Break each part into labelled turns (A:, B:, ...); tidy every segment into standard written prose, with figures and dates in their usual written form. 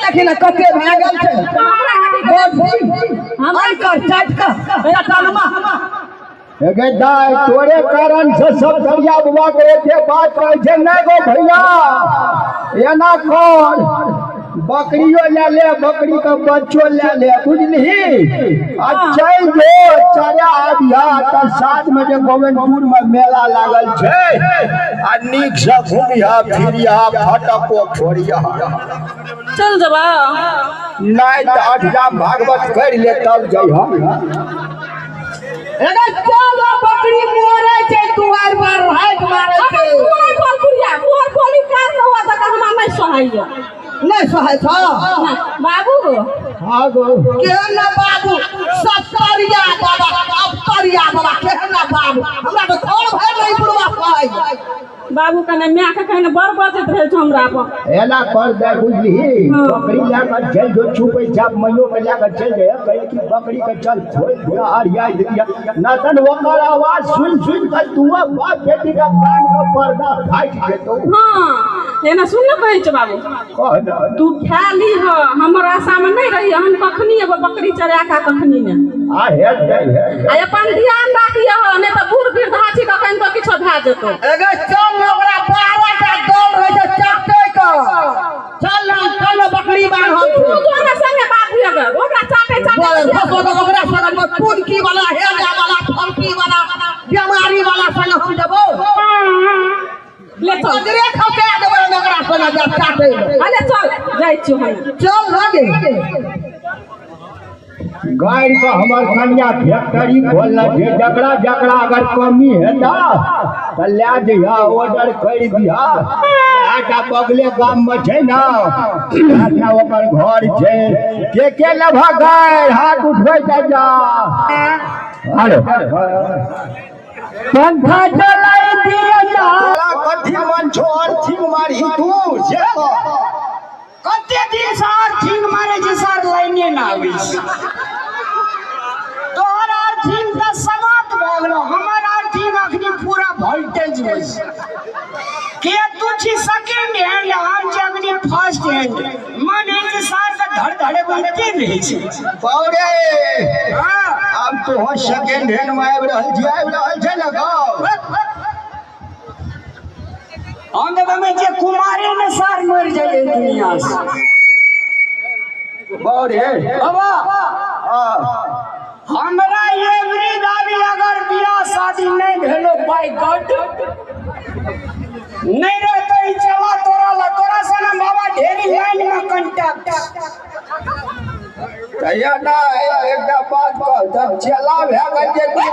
A: लेकिन कते भए गेल छै हमर कर चाट का या कानमा
B: एगे दाई तोरे कारण से सब दरिया बुआ के एते बात कहै छै नै गो भैया एना कर बकरियो ले बकरी का बच्चो ले बुझली आ चल जो चरा आबिया त साथ में जे गोविंदपुर में मेला लागल छै आ नीक से घूमिया फिरिया फटको फोड़िया
A: चल जबा
B: नहीं तो अठजाम भागवत कर ले तब जइहा
A: एगे चल बकरी मोरे छै दुआर पर हाथ मारे छै तोर बकरिया तोर बोली कार न हुआ त हम नहीं सहाय नहीं सहाय था बाबू
B: हां गो
A: केना बाबू सत्तरिया बाबा अबतरिया बाबा केना बाबू हमरा तो थोड़ भर नहीं पुरवा पाई बाबू कने मैं के कने बर बजत रहे छ हमरा पर
B: एला कर दे बुझली बकरी लेकर चल जो छुपे छाप मइयो के लेकर चल गए कहे कि बकरी के चल छोड़ दिया हरिया दिया नतन ओकर आवाज सुन के तुआ बाप बेटी का कान का पर्दा फाट जेतो
A: हां एना सुन न कहै छ बाबू
B: कह
A: तू खा ली ह हमर आशा में नहीं रही हम कखनी एगो बकरी चरा का कखनी ने
B: आ हे
A: आ अपन ध्यान राखिए ह नहीं त बूढ़ वृद्धा छी कखन तो किछो भा जेतो एगे चल ओकरा 12 टा दौड़ रहे छै चाटे का चल बकरी बांध हम तू दोना संगे बात ही अगर ओकरा चाटे ओकरा संग में पुनकी वाला हेजा वाला फंकी वाला बीमारी वाला संग हम जबो ले चल अजरे खके देबो ओकरा संग जा चाटे अरे चल जाई छी हम चल लागे
B: गाड़ी का हमार कन्या फैक्ट्री खोलना है जकरा जकरा अगर कमी है ना तो ले दिया ऑर्डर कर दिया आटा बगले गांव में छै ना आटा ओकर घर छै के लभा गाय हाथ उठबै जा हेलो पंखा चलाई दिया जा कथि मन छोड़ थिंग मारी तू जे
C: कते दिन से अर्थिंग मारे जे सर लाइने ना आबिस तोहर अर्थिंग त समाप्त भ गेलो हमर अर्थिंग अखनी पूरा वोल्टेज बस के तू छी सेकंड हैंड हम जे अखनी फर्स्ट हैंड मन है जे सर का धड़ धड़े बनते रहे छी
B: पौरे
C: हां
B: अब तो हो सेकंड हैंड में आबि रहल छै ना गाँव
C: हम देखो में जे कुमारे ने सार मर जाए दुनिया से
B: पौरे
C: बाबा
B: हां
C: हमरा एवरी दाबी अगर बियाह शादी नहीं भेलो बाय गॉड नहीं रहते ही चला तोरा सना बाबा ढेरी लाइन में कांटेक्ट
B: कहिया ना एकटा बात कह जब चला भए गेल जे तू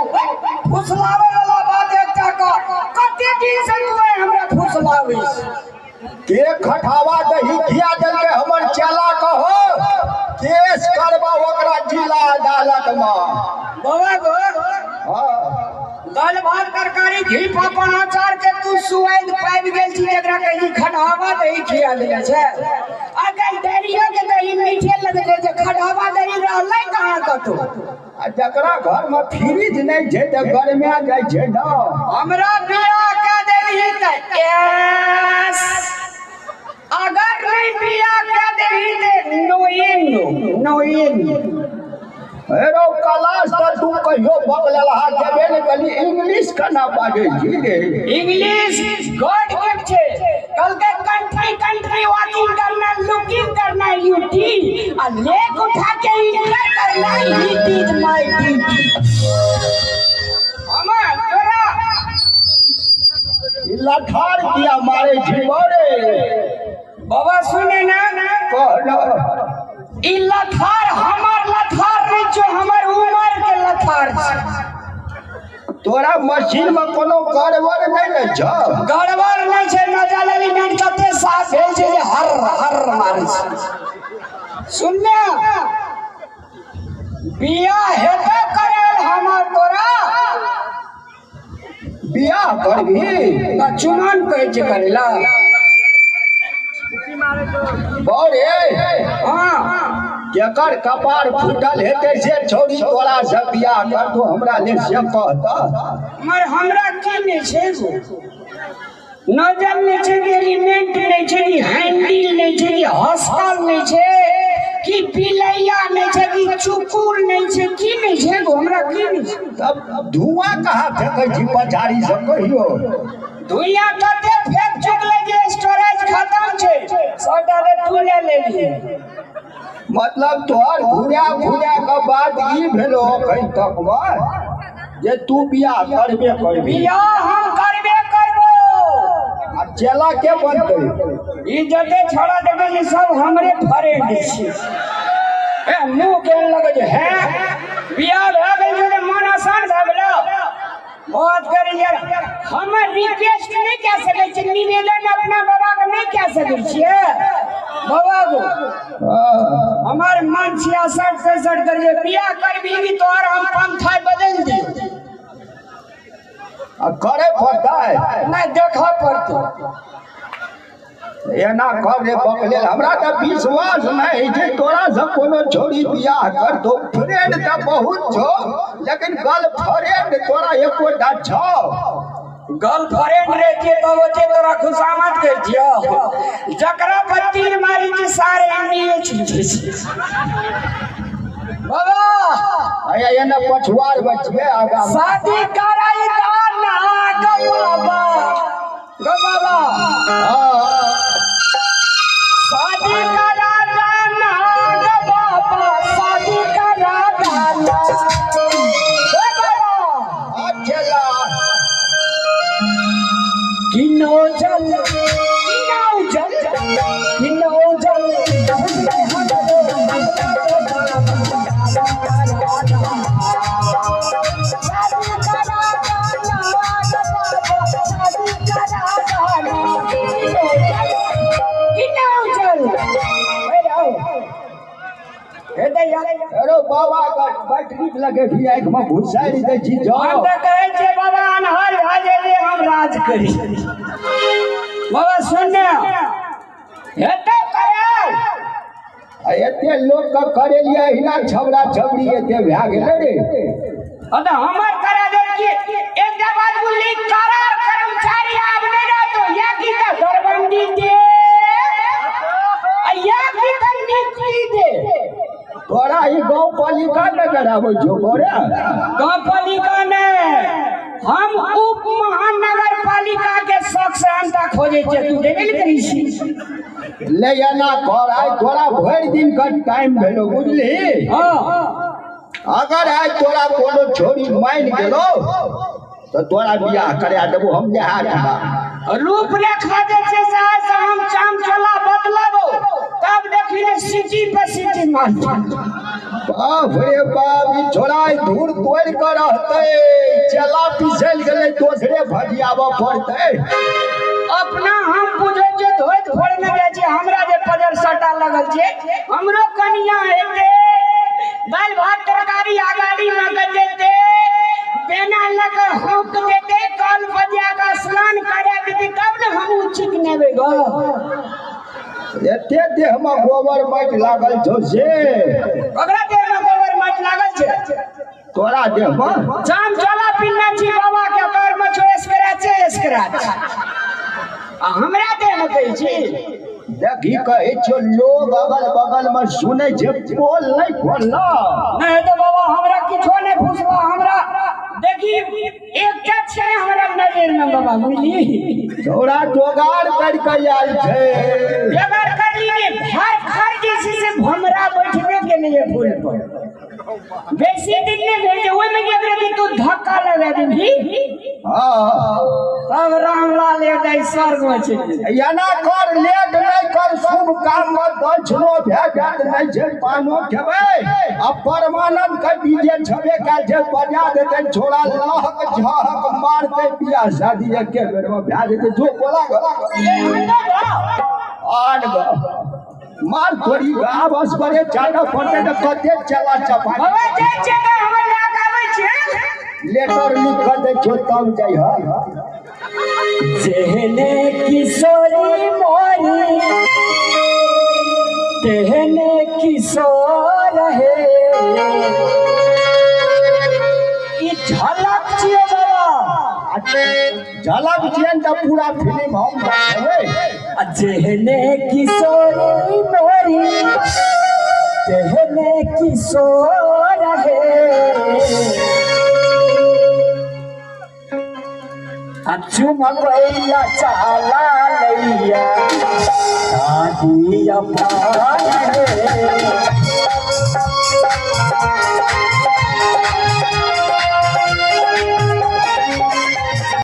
C: फुसलावे वाला बात एकटा का कते दिन से तू हमरा फुसलाविस
B: के खटावा दही खिया देल के हमर चला कहो केस करबा ओकरा जिला अदालत में
C: बाबा गो
B: हां
C: दाल भात तरकारी घी पापड़ अचार के तू सुआद पाइब गेल छी एकरा कहि खटावा दही खिया देले छै अगर डेरिया के दही मीठे लगले जे खटावा दही रहलै कहां कतो
B: आ जकरा घर में फ्रिज नहीं छै त गरमिया जाय छै ना
C: हमरा बियाह के देही त यस अगर नहीं बियाह के देही त नो
B: हेरो क्लास त तू कहियो बगलेला जबे ने कली इंग्लिश कना बाजे छी रे
C: इंग्लिश गॉड गिफ्ट छे कल के कंट्री वॉकिंग करना लुकिंग करना यूटी आ लेग उठा के इंटर करना इट इज माय ड्यूटी अमर तोरा
B: लठार किया मारे झिमोरे
C: बाबा सुने ना
B: कहलो
C: ई लठार हमर लठार नहीं जो हमर उमर के लठार छै
B: तोरा मशीन में कोनो गड़बड़ नहीं न छ
C: गड़बड़ नहीं छै न जाने मिनट कते साफ भेल छै जे हर हर मारै छै सुनने बियाह हेबे करल हमर तोरा
B: बियाह करबी
C: न चुमान कहै छै करला
B: बौरे
C: हां
B: जेकर कपार फूटल हेते से छोड़ी तोरा से बियाह कर तो हमरा ले से कहता
C: मर हमरा की नहीं छै नजर नहीं छै एलिमेंट नहीं छै हैंडल नहीं छै बिलैया नहीं छे कि चुकुर नहीं छे की नहीं छे गो हमरा की नहीं छे
B: तब धुआं कहाँ फेंकै छी पछाड़ी से कहियो
C: दुनिया कते फेंक चुकले जे स्टोरेज खत्म छे 100 डॉलर तू ले लेली
B: मतलब तोहर घुरा के बात ई भेलो कहीं तक जे तू बियाह करबे करबी
C: बियाह हम करबे करबो
B: आ चेला के बनतै
C: ई जते छोड़ा देबे ई सब हमरे फ्रेंड छी ए मुंह के लगे जे है बियाह भए गेल जे मन आसान भए गेलो बात करी यार हम रिक्वेस्ट नहीं कह सके छी निवेदन अपना बाबा के नहीं कह सके छिए बाबा को हमार मन 66 कर जे बियाह करबी की तोर हम पंथा बदल दी
B: आ करे पड़तै
C: नहीं देखा पड़तो
B: एना कर रे बकले हमरा त विश्वास नहीं छै तोरा से कोनो छोरी बियाह कर दो फ्रेंड त बहुत छो लेकिन गर्लफ्रेंड तोरा एकोटा छौ
C: गर्लफ्रेंड रे के बचे तोरा खुशामत कर दियो जकरा पर तीर मारी छी सारे इंडिये छी बाबा
B: आया एना पछुआर बचिए आगा
C: शादी कराई दाना गो बाबा
B: हां
C: शादी करा दाना गो बाबा शादी करा दाना गो बाबा
B: अचला
C: किनो जल
B: अरे बाबा का बैटरी लगे भी आंख में घुसाई दे छी जाओ
C: हम तो कहे छे बाबा अनहर भाजे हम राज करी बाबा सुनने हेते करे
B: एते लोग का करे लिया हिना छबड़ा छबड़ी एते भा गेले रे
C: अदा हमर करा दे कि एक बाद बुली करार कर्मचारी आब नहीं रह तो या की त दरबंदी दे या की त नीति दे
B: तोरा ई गांव पालिका में कराबो जो बोरे
C: गांव पालिका ने हम उप महानगर पालिका के शख्स अंता खोजे छे तू देबे न करी छी
B: ले जाना कर आई तोरा भर दिन का टाइम भेलो बुझली
C: हां
B: अगर आज तोरा कोनो छोरी मान गेलो तो तोरा बियाह करा देबो हम जे हाथ
C: रूपरेखा जे छै से हम चाम चला बदलाबो तब देखी ने सिटी पे सिटी मार
B: बाप रे बाप ई छोरा धूर तोड़ कर रहते चला पिसल गेले दोसरे भजियाबा पड़ते
C: अपना हम बुझे जे धोइत फोड़ में जाय छै हमरा जे पजर सटा लगल छै हमरो कनिया हेते दाल भात तरकारी आगाड़ी में कर देते बेना लग हुक देते कल बजा का स्नान करा देते तब न हम उचित नेबे गो
B: एते देह में गोबर माटि लागल छौ से
C: ओकरा देह में गोबर माटि लागल छै
B: तोरा देह में
C: जाम चला पिन्ना छी बाबा के कर में छो स्क्रैच आ हमरा देह में कहै छी
B: देखी कहे छो लोग अगल बगल में सुने छै बोल नहीं खोलना
C: नहीं तो बाबा हमरा किछो नहीं फुसला हमरा देखी एकटा छै हमरा नजर में बाबा बुझली
B: तोरा जोगाड़ कर के आयल छै
C: जोगाड़ कर लिए घर जैसे से भमरा बैठने के लिए फूल पर बेसी दिन ने भेजे ओइ में एकरा दिन तू धक्का लगा देबी
B: हां
C: सब रामलाल एदै स्वर्ग में छै
B: एना कर लेट नहीं कर शुभ काम में दक्षिणो भेट नहीं छै पानो खेबै आ परमानंद के डीजे छबे काल छै बजा देते छोड़ा लहक झहक मारते बियाह शादी एके बेर में भए जेते जो बोला आन गो मार थोड़ी बस करे चाटा पड़ते तो कते चला चपा
C: बाबा जे छै त हम लगाबै छै
B: लेटर लिख कर दे छो तब जाई ह
C: जेहने किशोरी मोरी तेहने किशोर है ई झलक छियो बाबा
B: झलक छियन त पूरा फिल्म हम देखबै
C: जेहने किशोरी मोरी सो रहे चुमकैया चाला लैया शादी अपार है